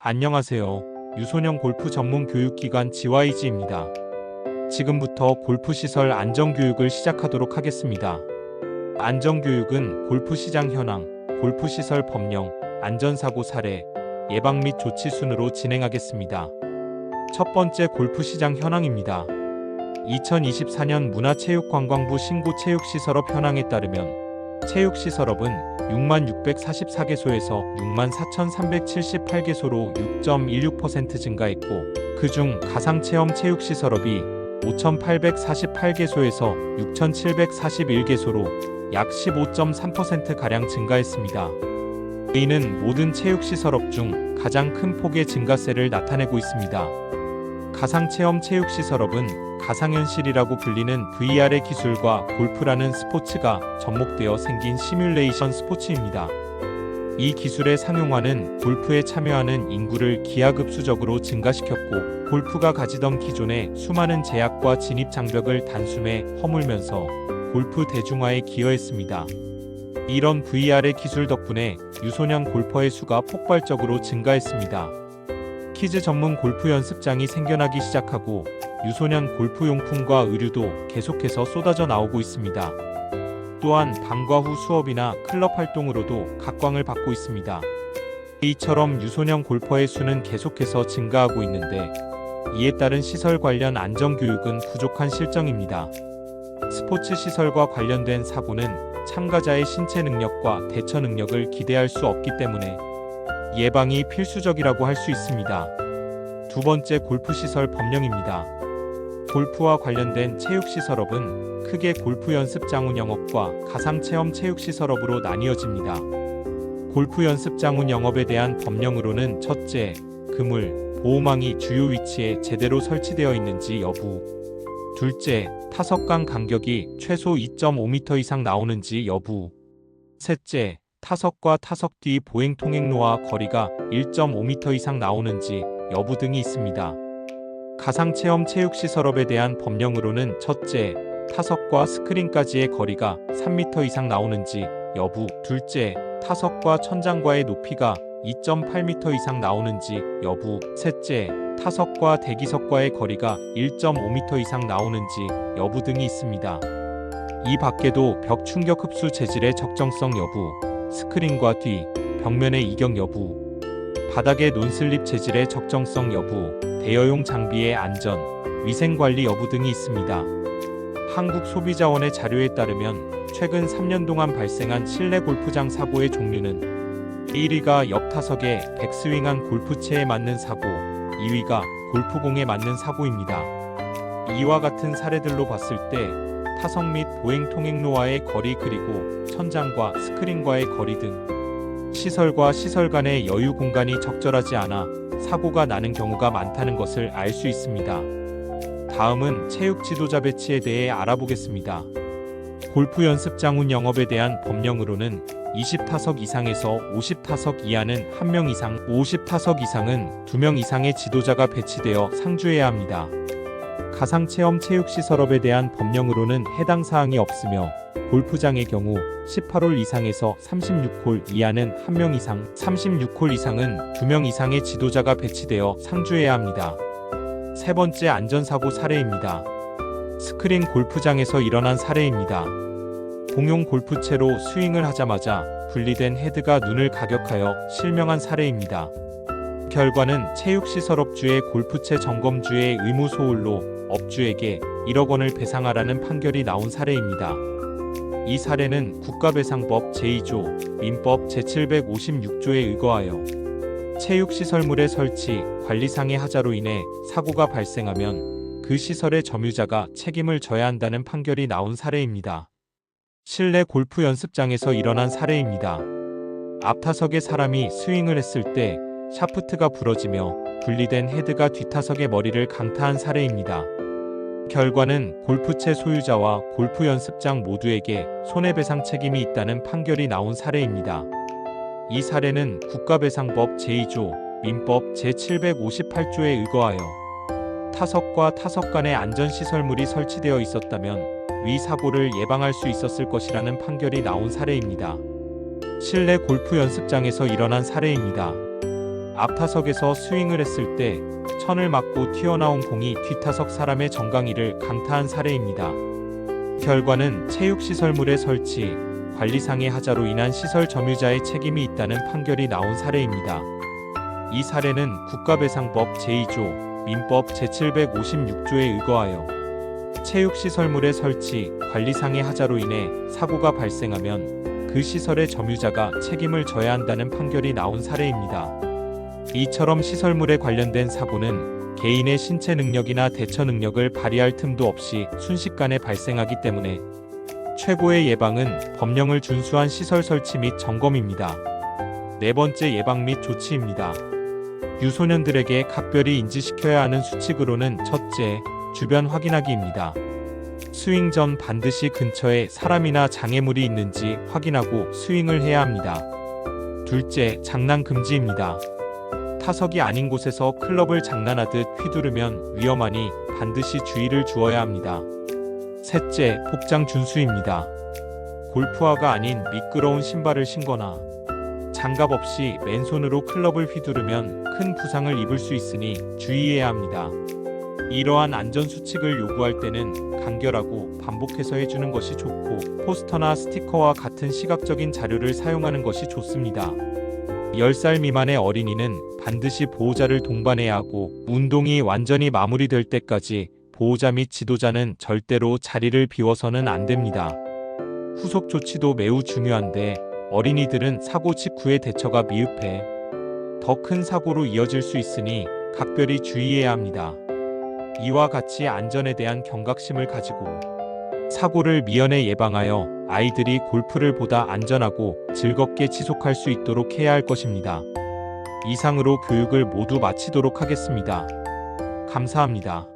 안녕하세요. 유소년 골프 전문 교육기관 GYG입니다. 지금부터 골프시설 안전교육을 시작하도록 하겠습니다. 안전교육은 골프시장 현황, 골프시설 법령, 안전사고 사례, 예방 및 조치 순으로 진행하겠습니다. 첫 번째 골프시장 현황입니다. 2024년 문화체육관광부 신고 체육시설업 현황에 따르면 체육시설업은 66,644개소에서 64,378개소로 6.16% 증가했고, 그중 가상체험 체육시설업이 5,848개소에서 6,741개소로 약 15.3%가량 증가했습니다. 이는 모든 체육시설업 중 가장 큰 폭의 증가세를 나타내고 있습니다. 가상체험 체육시설업은 가상현실이라고 불리는 VR의 기술과 골프라는 스포츠가 접목되어 생긴 시뮬레이션 스포츠입니다. 이 기술의 상용화는 골프에 참여하는 인구를 기하급수적으로 증가시켰고, 골프가 가지던 기존의 수많은 제약과 진입 장벽을 단숨에 허물면서 골프 대중화에 기여했습니다. 이런 VR의 기술 덕분에 유소년 골퍼의 수가 폭발적으로 증가했습니다. 키즈 전문 골프 연습장이 생겨나기 시작하고 유소년 골프용품과 의류도 계속해서 쏟아져 나오고 있습니다. 또한 방과 후 수업이나 클럽 활동으로도 각광을 받고 있습니다. 이처럼 유소년 골퍼의 수는 계속해서 증가하고 있는데, 이에 따른 시설 관련 안전교육은 부족한 실정입니다. 스포츠 시설과 관련된 사고는 참가자의 신체 능력과 대처 능력을 기대할 수 없기 때문에 예방이 필수적이라고 할 수 있습니다. 두 번째 골프시설 법령입니다. 골프와 관련된 체육시설업은 크게 골프 연습장 운영업과 가상체험 체육시설업으로 나뉘어집니다. 골프 연습장 운영업에 대한 법령으로는 첫째, 그물, 보호망이 주요 위치에 제대로 설치되어 있는지 여부. 둘째, 타석 간 간격이 최소 2.5m 이상 나오는지 여부. 셋째, 타석과 타석 뒤 보행 통행로와 거리가 1.5m 이상 나오는지 여부 등이 있습니다. 가상체험 체육시설업에 대한 법령으로는 첫째, 타석과 스크린까지의 거리가 3m 이상 나오는지 여부. 둘째, 타석과 천장과의 높이가 2.8m 이상 나오는지 여부. 셋째, 타석과 대기석과의 거리가 1.5m 이상 나오는지 여부 등이 있습니다. 이 밖에도 벽 충격 흡수 재질의 적정성 여부, 스크린과 뒤, 벽면의 이격 여부, 바닥의 논슬립 재질의 적정성 여부, 대여용 장비의 안전, 위생관리 여부 등이 있습니다. 한국소비자원의 자료에 따르면 최근 3년 동안 발생한 실내 골프장 사고의 종류는 1위가 옆 타석에 백스윙한 골프채에 맞는 사고, 2위가 골프공에 맞는 사고입니다. 이와 같은 사례들로 봤을 때 타석 및 보행 통행로와의 거리, 그리고 천장과 스크린과의 거리 등 시설과 시설 간의 여유 공간이 적절하지 않아 사고가 나는 경우가 많다는 것을 알 수 있습니다. 다음은 체육 지도자 배치에 대해 알아보겠습니다. 골프 연습장 운영업에 대한 법령으로는 20타석 이상에서 50타석 이하는 1명 이상, 50타석 이상은 2명 이상의 지도자가 배치되어 상주해야 합니다. 가상체험 체육시설업에 대한 법령으로는 해당 사항이 없으며, 골프장의 경우 18홀 이상에서 36홀 이하는 1명 이상, 36홀 이상은 2명 이상의 지도자가 배치되어 상주해야 합니다. 세 번째 안전사고 사례입니다. 스크린 골프장에서 일어난 사례입니다. 공용 골프채로 스윙을 하자마자 분리된 헤드가 눈을 가격하여 실명한 사례입니다. 결과는 체육시설업주의 골프채 점검주의 의무 소홀로 업주에게 1억 원을 배상하라는 판결이 나온 사례입니다. 이 사례는 국가배상법 제2조, 민법 제756조에 의거하여 체육시설물의 설치, 관리상의 하자로 인해 사고가 발생하면 그 시설의 점유자가 책임을 져야 한다는 판결이 나온 사례입니다. 실내 골프 연습장에서 일어난 사례입니다. 앞타석에 사람이 스윙을 했을 때 샤프트가 부러지며 분리된 헤드가 뒷타석의 머리를 강타한 사례입니다. 결과는 골프채 소유자와 골프 연습장 모두에게 손해배상 책임이 있다는 판결이 나온 사례입니다. 이 사례는 국가배상법 제2조, 민법 제758조에 의거하여 타석과 타석 간의 안전시설물이 설치되어 있었다면 위 사고를 예방할 수 있었을 것이라는 판결이 나온 사례입니다. 실내 골프 연습장에서 일어난 사례입니다. 앞타석에서 스윙을 했을 때 천을 맞고 튀어나온 공이 뒷타석 사람의 정강이를 강타한 사례입니다. 결과는 체육시설물의 설치, 관리상의 하자로 인한 시설 점유자의 책임이 있다는 판결이 나온 사례입니다. 이 사례는 국가배상법 제2조, 민법 제756조에 의거하여 체육시설물의 설치, 관리상의 하자로 인해 사고가 발생하면 그 시설의 점유자가 책임을 져야 한다는 판결이 나온 사례입니다. 이처럼 시설물에 관련된 사고는 개인의 신체 능력이나 대처 능력을 발휘할 틈도 없이 순식간에 발생하기 때문에 최고의 예방은 법령을 준수한 시설 설치 및 점검입니다. 네 번째, 예방 및 조치입니다. 유소년들에게 각별히 인지시켜야 하는 수칙으로는 첫째, 주변 확인하기입니다. 스윙 전 반드시 근처에 사람이나 장애물이 있는지 확인하고 스윙을 해야 합니다. 둘째, 장난 금지입니다. 타석이 아닌 곳에서 클럽을 장난하듯 휘두르면 위험하니 반드시 주의를 주어야 합니다. 셋째, 복장 준수입니다. 골프화가 아닌 미끄러운 신발을 신거나 장갑 없이 맨손으로 클럽을 휘두르면 큰 부상을 입을 수 있으니 주의해야 합니다. 이러한 안전수칙을 요구할 때는 간결하고 반복해서 해주는 것이 좋고 포스터나 스티커와 같은 시각적인 자료를 사용하는 것이 좋습니다. 10살 미만의 어린이는 반드시 보호자를 동반해야 하고 운동이 완전히 마무리될 때까지 보호자 및 지도자는 절대로 자리를 비워서는 안 됩니다. 후속 조치도 매우 중요한데 어린이들은 사고 직후의 대처가 미흡해 더 큰 사고로 이어질 수 있으니 각별히 주의해야 합니다. 이와 같이 안전에 대한 경각심을 가지고 사고를 미연에 예방하여 아이들이 골프를 보다 안전하고 즐겁게 지속할 수 있도록 해야 할 것입니다. 이상으로 교육을 모두 마치도록 하겠습니다. 감사합니다.